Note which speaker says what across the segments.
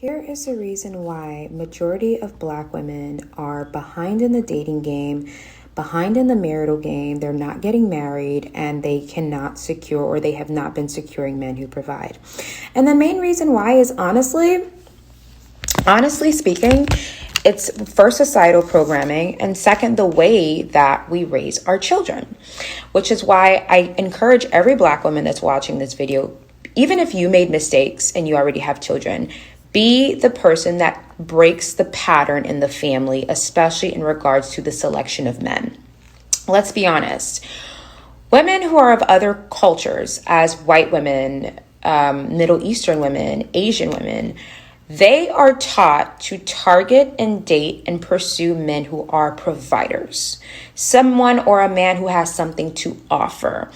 Speaker 1: Here is the reason why majority of Black women are behind in the dating game, behind in the marital game. They're not getting married and they cannot secure, or they have not been securing men who provide. And the main reason why is honestly speaking, it's first societal programming, and second, the way that we raise our children, which is why I encourage every Black woman that's watching this video, even if you made mistakes and you already have children, be the person that breaks the pattern in the family, especially in regards to the selection of men. Let's be honest. Women who are of other cultures, as white women, Middle Eastern women, Asian women, they are taught to target and date and pursue men who are providers, someone or a man who has something to offer.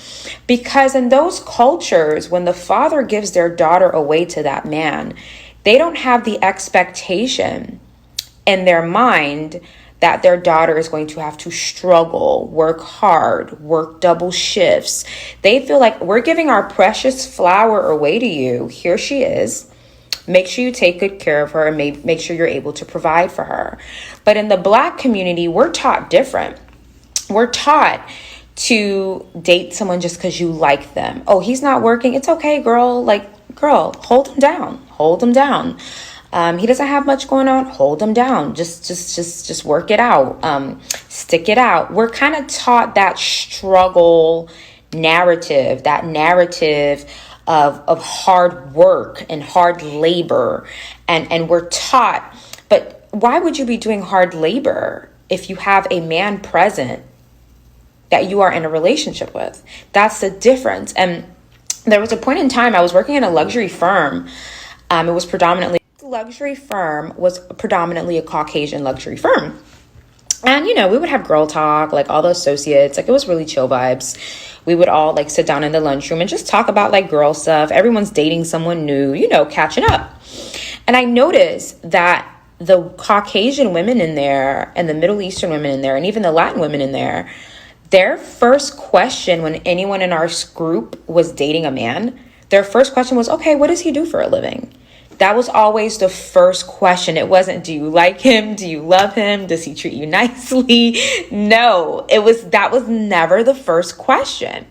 Speaker 1: Because in those cultures, when the father gives their daughter away to that man, they don't have the expectation in their mind that their daughter is going to have to struggle, work hard, work double shifts. They feel like, we're giving our precious flower away to you. Here she is. Make sure you take good care of her and make sure you're able to provide for her. But in the Black community, we're taught different. We're taught to date someone just because you like them. Oh, he's not working. It's okay, girl. Girl, hold him down. Hold him down. He doesn't have much going on. Hold him down. Just work it out. Stick it out. We're kind of taught that struggle narrative, of hard work and hard labor. And we're taught, but why would you be doing hard labor if you have a man present that you are in a relationship with? That's the difference. And there was a point in time I was working in a luxury firm. Luxury firm was predominantly a Caucasian luxury firm. And, we would have girl talk, like all the associates, like it was really chill vibes. We would all like sit down in the lunchroom and just talk about like girl stuff. Everyone's dating someone new, catching up. And I noticed that the Caucasian women in there and the Middle Eastern women in there and even the Latin women in there, their first question when anyone in our group was dating a man, their first question was, okay, what does he do for a living? That was always the first question. It wasn't, do you like him? Do you love him? Does he treat you nicely? No, that was never the first question.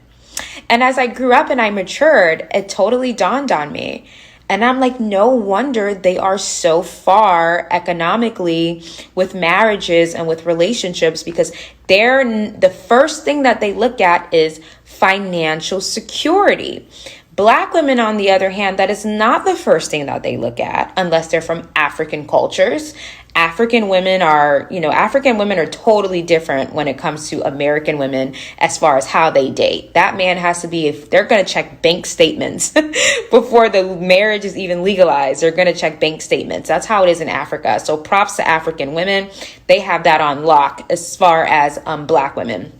Speaker 1: And as I grew up and I matured, it totally dawned on me. And I'm like, no wonder they are so far economically with marriages and with relationships, because the first thing that they look at is financial security. Black women, on the other hand, that is not the first thing that they look at unless they're from African cultures. African women are totally different when it comes to American women as far as how they date. That man has to be, if they're going to check bank statements before the marriage is even legalized, they're going to check bank statements. That's how it is in Africa. So props to African women. They have that on lock as far as Black women.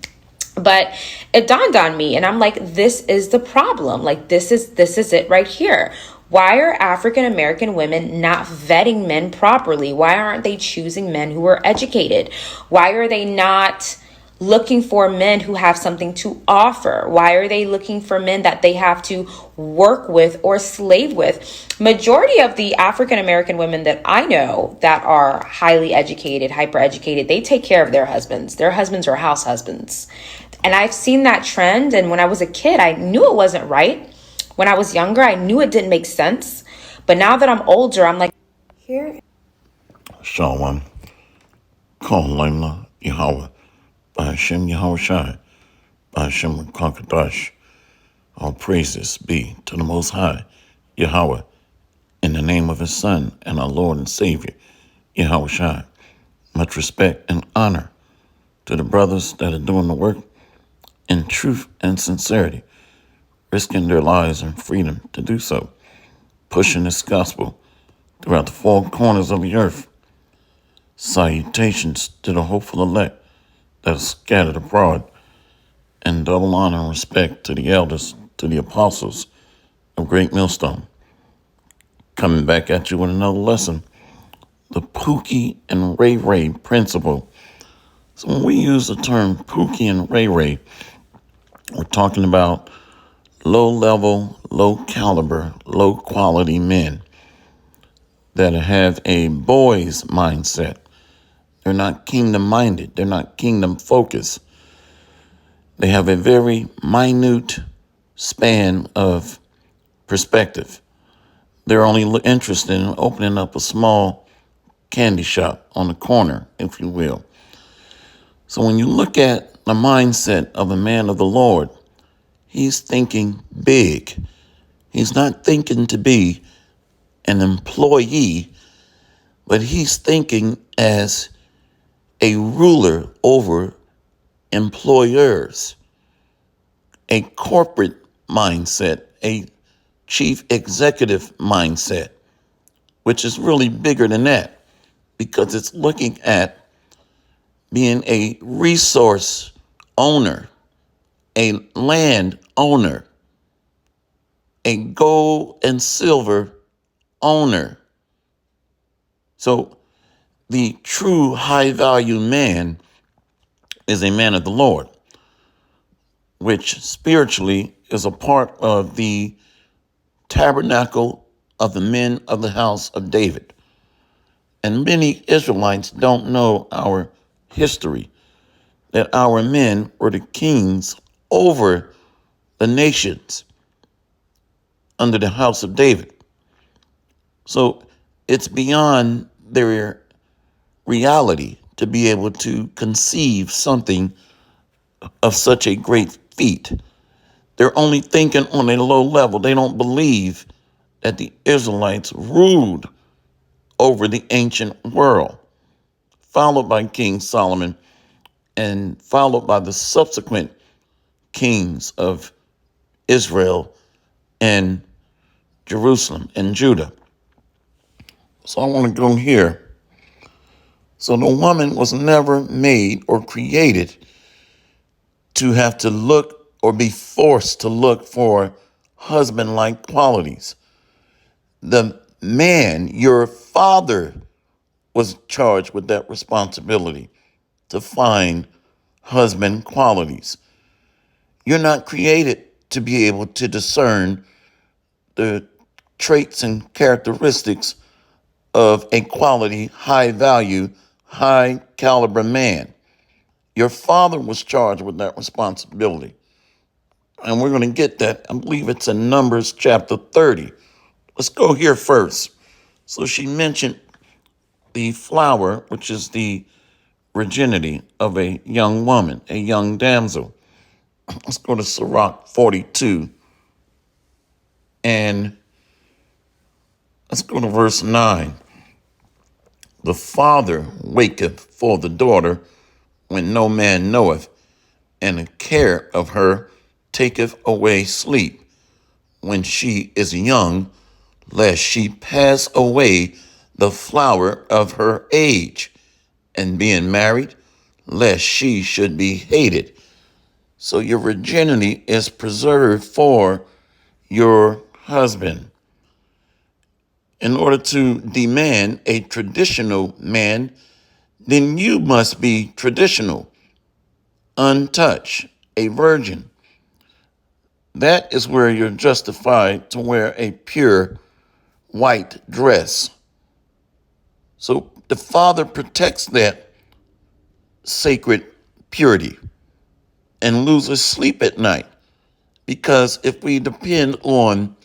Speaker 1: But it dawned on me and I'm like, this is the problem. Like, this is it right here. Why are African American women not vetting men properly? Why aren't they choosing men who are educated? Why are they not looking for men who have something to offer? Why are they looking for men that they have to work with or slave with? Majority of the African American women that I know that are highly educated, hyper educated, they take care of their husbands. Their husbands are house husbands. And I've seen that trend. And when I was a kid, I knew it wasn't right. When I was younger, I knew it didn't make sense. But now that I'm older, I'm like, here.
Speaker 2: Shalom. Call Layla Yahweh. By Hashem Yahweh Shai. By Hashem Kakadash. All praises be to the Most High, Yahweh, in the name of His Son and our Lord and Savior, Yahweh Shai. Much respect and honor to the brothers that are doing the work in truth and sincerity, risking their lives and freedom to do so, pushing this gospel throughout the four corners of the earth. Salutations to the hopeful elect that are scattered abroad, and double honor and respect to the elders, to the apostles of Great Millstone. Coming back at you with another lesson, the Pookie and Ray Ray principle. So when we use the term Pookie and Ray Ray, we're talking about low-level, low-caliber, low-quality men that have a boy's mindset. They're not kingdom minded. They're not kingdom focused. They have a very minute span of perspective. They're only interested in opening up a small candy shop on the corner, if you will. So when you look at the mindset of a man of the Lord, he's thinking big. He's not thinking to be an employee, but he's thinking as a ruler over employers, a corporate mindset, a chief executive mindset, which is really bigger than that because it's looking at being a resource owner, a land owner, a gold and silver owner. So the true high value man is a man of the Lord, which spiritually is a part of the tabernacle of the men of the house of David. And many Israelites don't know our history, that our men were the kings over the nations under the house of David. So it's beyond their reality to be able to conceive something of such a great feat. They're only thinking on a low level. They don't believe that the Israelites ruled over the ancient world, followed by King Solomon and followed by the subsequent kings of Israel and Jerusalem and Judah. So I want to go here. So the woman was never made or created to have to look or be forced to look for husband-like qualities. The man, your father, was charged with that responsibility to find husband qualities. You're not created to be able to discern the traits and characteristics of a quality, high value, high caliber man. Your father was charged with that responsibility. And we're going to get that. I believe it's in Numbers chapter 30. Let's go here first. So she mentioned the flower, which is the virginity of a young woman, a young damsel. Let's go to Sirach 42. And let's go to verse 9. The father waketh for the daughter when no man knoweth, and the care of her taketh away sleep. When she is young, lest she pass away the flower of her age, and being married, lest she should be hated. So your virginity is preserved for your husband. In order to demand a traditional man, then you must be traditional, untouched, a virgin. That is where you're justified to wear a pure white dress. So the Father protects that sacred purity and loses sleep at night. Because if we depend on,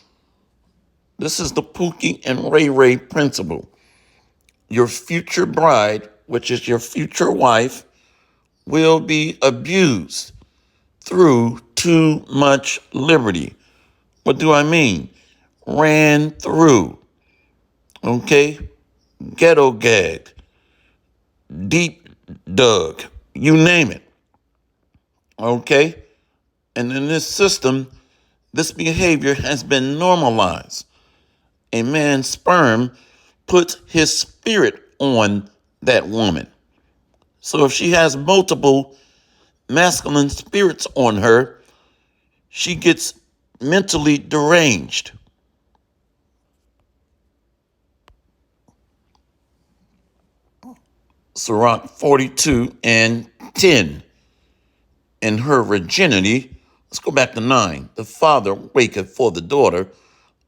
Speaker 2: this is the Pookie and Ray Ray principle, your future bride, which is your future wife, will be abused through too much liberty. What do I mean? Ran through, okay? Ghetto gagged, deep dug, you name it, okay? And in this system, this behavior has been normalized. A man's sperm puts his spirit on that woman. So if she has multiple masculine spirits on her, she gets mentally deranged. Sirach 42 and 10. In her virginity, let's go back to 9. The father waketh for the daughter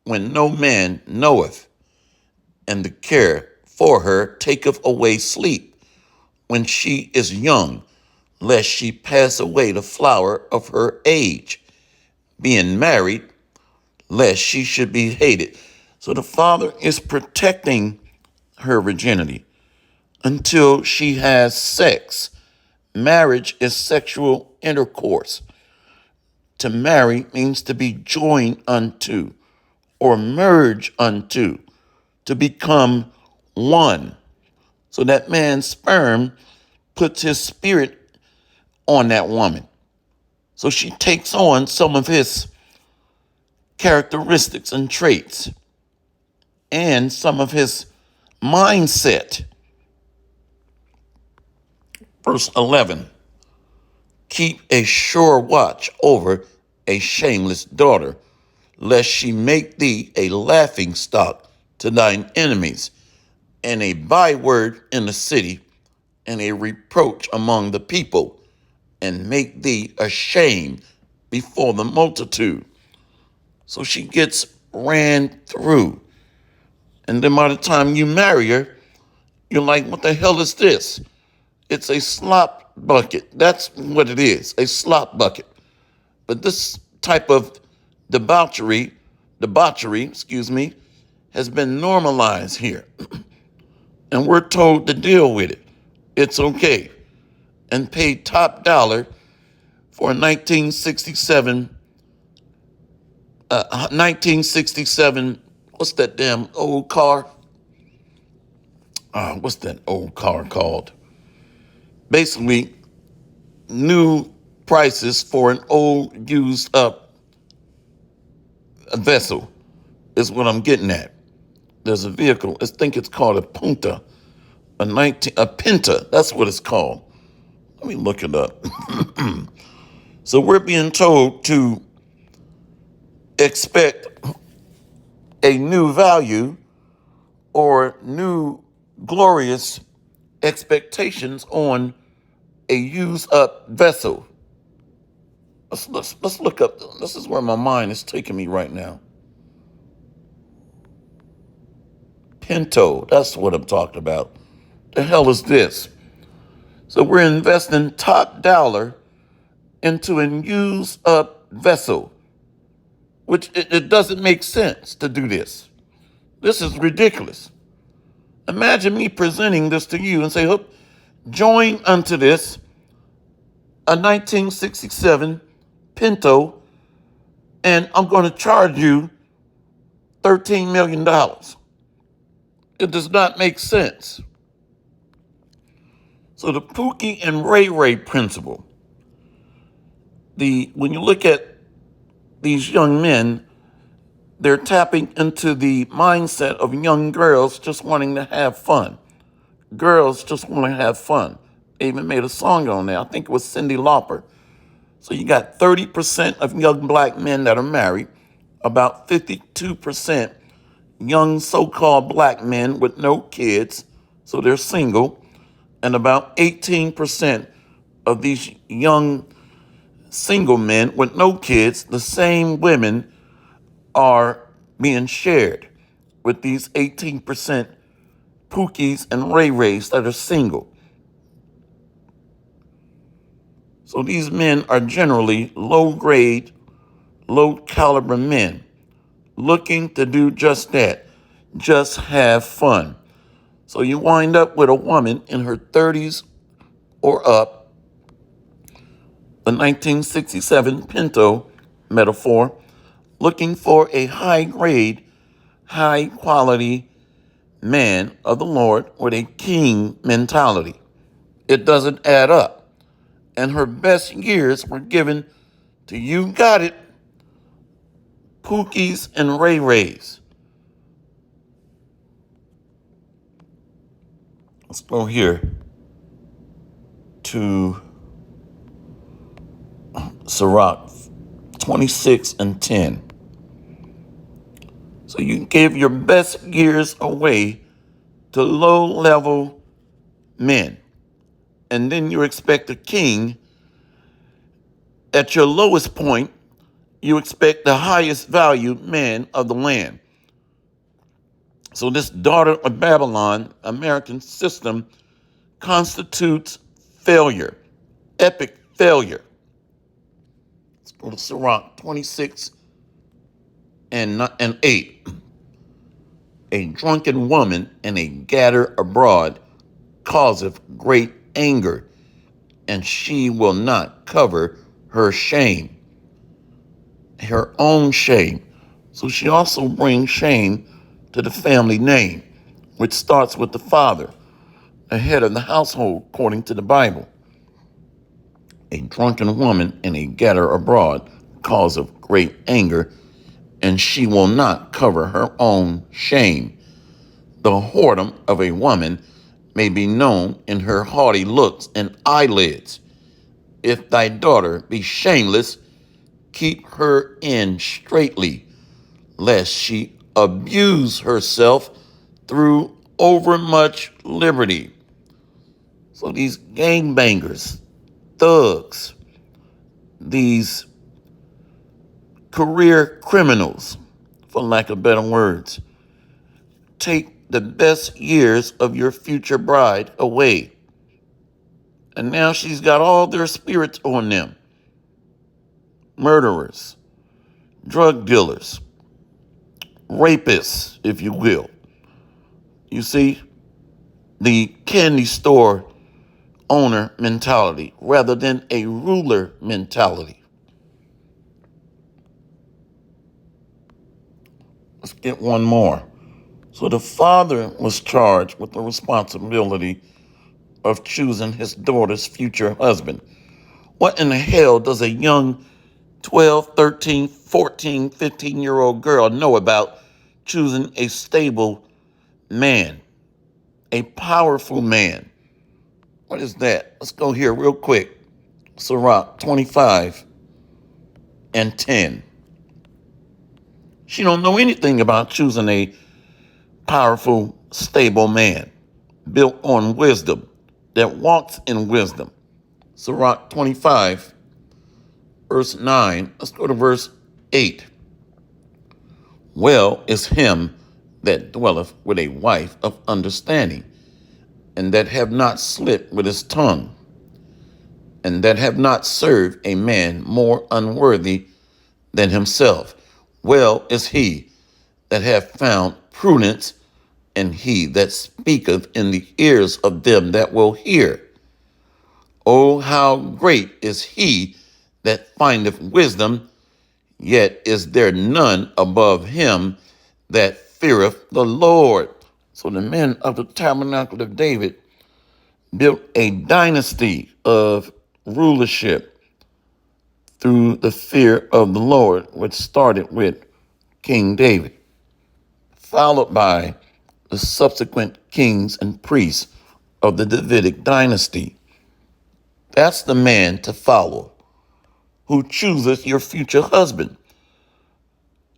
Speaker 2: when no man knoweth, and the care for her taketh away sleep when she is young, lest she pass away the flower of her age, being married, lest she should be hated. So the father is protecting her virginity until she has sex. Marriage is sexual intercourse. To marry means to be joined unto or merge unto, to become one. So that man's sperm puts his spirit on that woman. So she takes on some of his characteristics and traits and some of his mindset. Verse 11, keep a sure watch over a shameless daughter, lest she make thee a laughing stock to thine enemies, and a byword in the city, and a reproach among the people, and make thee ashamed before the multitude. So she gets ran through. And then by the time you marry her, you're like, what the hell is this? It's a slop bucket. That's what it is, a slop bucket. But this type of debauchery, has been normalized here. And we're told to deal with it. It's okay. And pay top dollar for a 1967, what's that damn old car? What's that old car called? Basically, new prices for an old used up vessel is what I'm getting at. There's a vehicle, I think it's called a Punta, a Pinta, that's what it's called. Let me look it up. So we're being told to expect a new value or new glorious expectations on a used up vessel. Let's look up. This is where my mind is taking me right now. Pinto, that's what I'm talking about. The hell is this? So we're investing top dollar into a used up vessel, which it doesn't make sense to do this. This is ridiculous. Imagine me presenting this to you and say, "Hope, join unto this a 1967 Pinto, and I'm going to charge you $13 million. It does not make sense. So the Pookie and Ray Ray principle, when you look at these young men, they're tapping into the mindset of young girls just wanting to have fun. Girls just want to have fun. They even made a song on there. I think it was Cyndi Lauper. So you got 30% of young black men that are married, about 52% young so-called black men with no kids, so they're single, and about 18% of these young single men with no kids, the same women are being shared with these 18% Pookies and Ray Rays that are single. So these men are generally low-grade, low-caliber men looking to do just that, just have fun. So you wind up with a woman in her 30s or up, the 1967 Pinto metaphor, looking for a high-grade, high-quality man of the Lord with a king mentality. It doesn't add up. And her best years were given to, you got it, Pookies and Ray Rays. Let's go here to Sirach 26 and 10. So you gave your best years away to low-level men. And then you expect a king. At your lowest point, you expect the highest value man of the land. So this daughter of Babylon American system constitutes failure, epic failure. Let's go to Sirach 26 and 8. A drunken woman and a gatter abroad causeth great anger, and she will not cover her shame, her own shame. So she also brings shame to the family name, which starts with the father, the head of the household, according to the Bible. A drunken woman and a gatter abroad causeth great anger, and she will not cover her own shame. The whoredom of a woman may be known in her haughty looks and eyelids. If thy daughter be shameless, keep her in straitly, lest she abuse herself through overmuch liberty. So these gangbangers, thugs, these career criminals, for lack of better words, take the best years of your future bride away. And now she's got all their spirits on them. Murderers, drug dealers, rapists, if you will. You see, the candy store owner mentality rather than a ruler mentality. Let's get one more. So the father was charged with the responsibility of choosing his daughter's future husband. What in the hell does a young 12, 13, 14, 15-year-old girl know about choosing a stable man, a powerful man? What is that? Let's go here real quick. Sirach 25 and 10. She don't know anything about choosing a powerful, stable man built on wisdom, that walks in wisdom. Sirach 25, verse 9. Let's go to verse 8. Well is him that dwelleth with a wife of understanding, and that have not slipped with his tongue, and that have not served a man more unworthy than himself. Well is he that hath found prudence, and he that speaketh in the ears of them that will hear. Oh, how great is he that findeth wisdom, yet is there none above him that feareth the Lord. So the men of the tabernacle of David built a dynasty of rulership through the fear of the Lord, which started with King David, followed by the subsequent kings and priests of the Davidic dynasty. That's the man to follow who chooseth your future husband.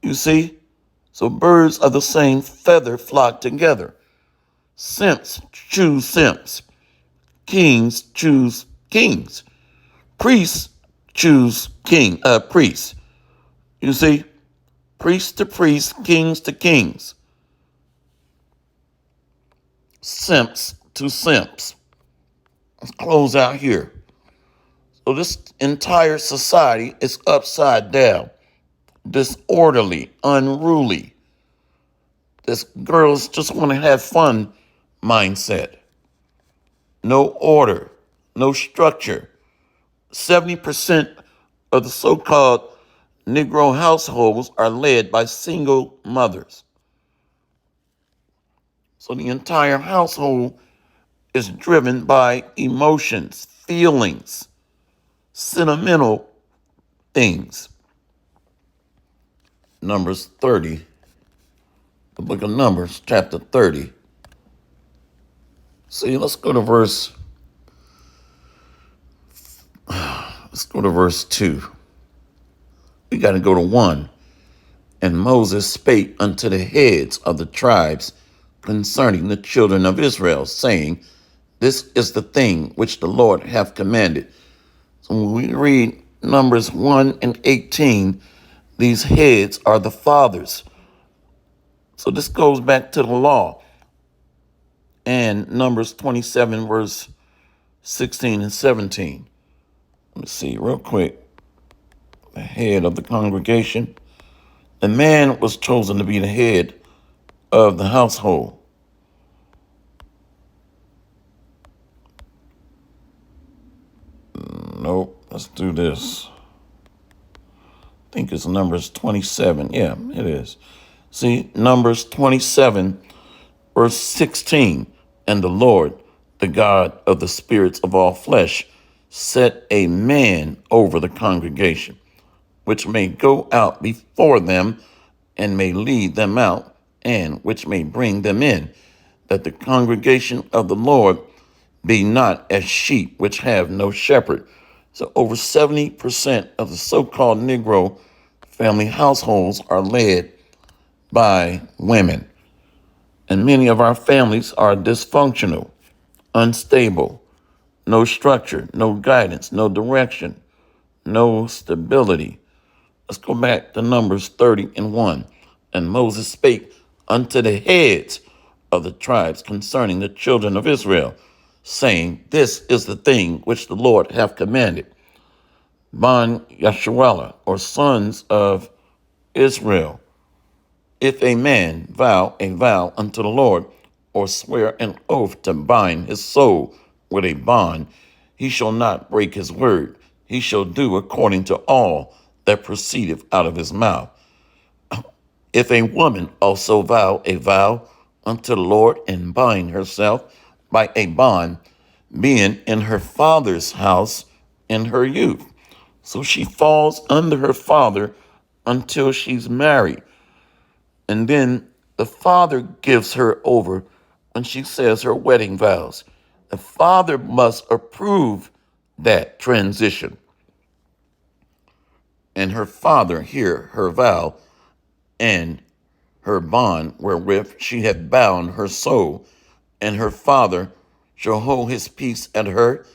Speaker 2: You see? So birds of the same feather flock together. Simps choose simps. Kings choose kings. Priests choose priests. You see? Priests to priests, kings to kings. Simps to simps. Let's close out here. So this entire society is upside down, disorderly, unruly. This girls just want to have fun mindset. No order, no structure. 70% of the so-called Negro households are led by single mothers. So the entire household is driven by emotions, feelings, sentimental things. Numbers 30, the book of Numbers, chapter 30. See, let's go to verse 2. We got to go to 1. And Moses spake unto the heads of the tribes concerning the children of Israel, saying, This is the thing which the Lord hath commanded. So when we read Numbers 1 and 18, these heads are the fathers So this goes back to the law. And Numbers 27, verse 16 and 17. Let me see real quick. The head of the congregation. The man was chosen to be the head of the household. Nope, let's do this. I think it's Numbers 27. Yeah, it is. See, Numbers 27, verse 16. And the Lord, the God of the spirits of all flesh, set a man over the congregation, which may go out before them and may lead them out, and which may bring them in, that the congregation of the Lord be not as sheep which have no shepherd. So over 70% of the so-called Negro family households are led by women. And many of our families are dysfunctional, unstable, no structure, no guidance, no direction, no stability. Let's go back to Numbers 30 and 1. And Moses spake unto the heads of the tribes concerning the children of Israel, saying, This is the thing which the Lord hath commanded. Ban Yasharallah, or sons of Israel, if a man vow a vow unto the Lord, or swear an oath to bind his soul with a bond, he shall not break his word. He shall do according to all that proceedeth out of his mouth. If a woman also vow a vow unto the Lord and bind herself by a bond, being in her father's house in her youth, so she falls under her father until she's married. And then the father gives her over when she says her wedding vows. The father must approve that transition. And her father hear her vow and her bond wherewith she had bound her soul, and her father shall hold his peace at her,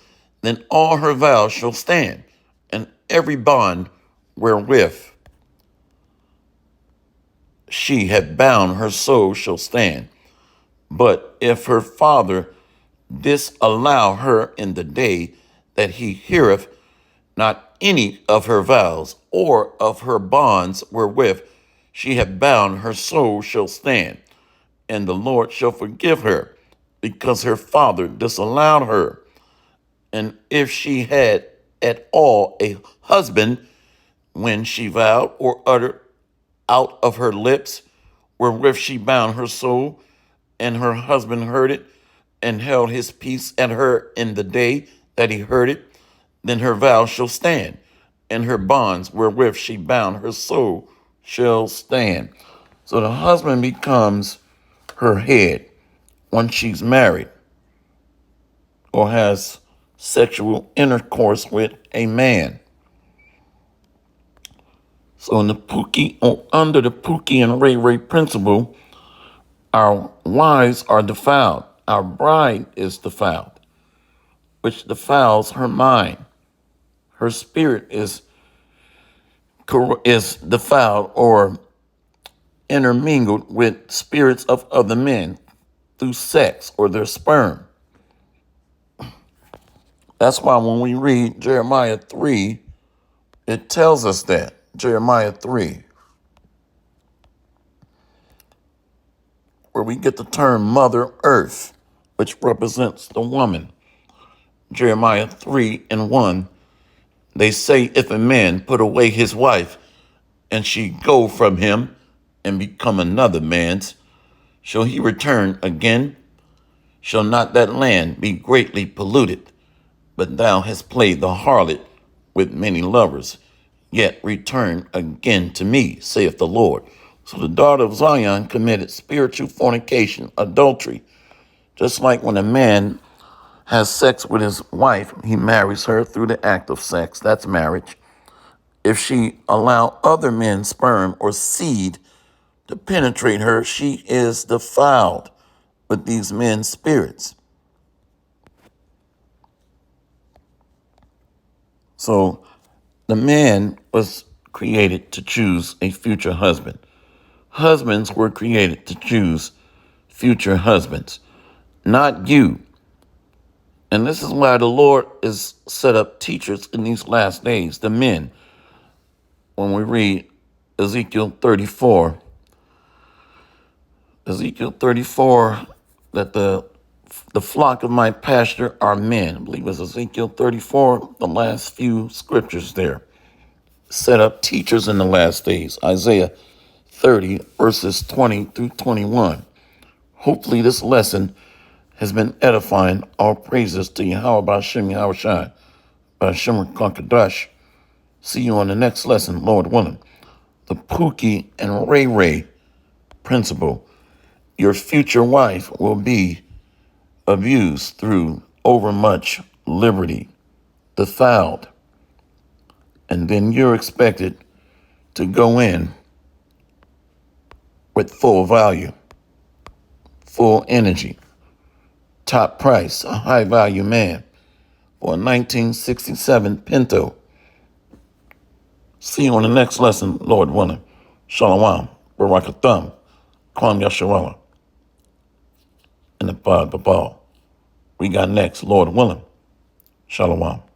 Speaker 2: then all her vows shall stand, and every bond wherewith she had bound her soul shall stand. But if her father disallow her in the day that he heareth not any of her vows or of her bonds wherewith she hath bound her soul shall stand, and the Lord shall forgive her, because her father disallowed her. And if she had at all a husband when she vowed or uttered out of her lips wherewith she bound her soul, and her husband heard it, and held his peace at her in the day that he heard it, then her vow shall stand, and her bonds wherewith she bound her soul shall stand. So the husband becomes her head once she's married or has sexual intercourse with a man. So in the Pookie, or under the Pookie and Ray Ray principle, our wives are defiled. Our bride is defiled, which defiles her mind. Her spirit is defiled or intermingled with spirits of other men through sex or their sperm. That's why when we read Jeremiah 3, it tells us that. Jeremiah 3, where we get the term Mother Earth, which represents the woman. Jeremiah 3 and 1, they say, if a man put away his wife, and she go from him and become another man's, shall he return again? Shall not that land be greatly polluted? But thou hast played the harlot with many lovers, yet return again to me, saith the Lord. So the daughter of Zion committed spiritual fornication, adultery. Just like when a man has sex with his wife, he marries her through the act of sex. That's marriage. If she allow other men's sperm or seed to penetrate her, she is defiled with these men's spirits. So the man was created to choose a future husband. Husbands were created to choose future husbands, not you. And this is why the Lord has set up teachers in these last days, the men. When we read Ezekiel 34, that the flock of my pasture are men. I believe it's Ezekiel 34, the last few scriptures there. Set up teachers in the last days. Isaiah 30, verses 20 through 21. Hopefully this lesson has been edifying. All praises to Yahweh B'Shem Yahweh Shai, B'Shem Kakadash. See you on the next lesson, Lord willing. The Pookie and Ray Ray principle. Your future wife will be abused through overmuch liberty, defiled, and then you're expected to go in with full value, full energy, top price, a high value man for a 1967 Pinto. See you on the next lesson, Lord willing. Shalom, Barakatham, Kwam Yasharallah, and the Bad Babal. We got next, Lord willing. Shalom.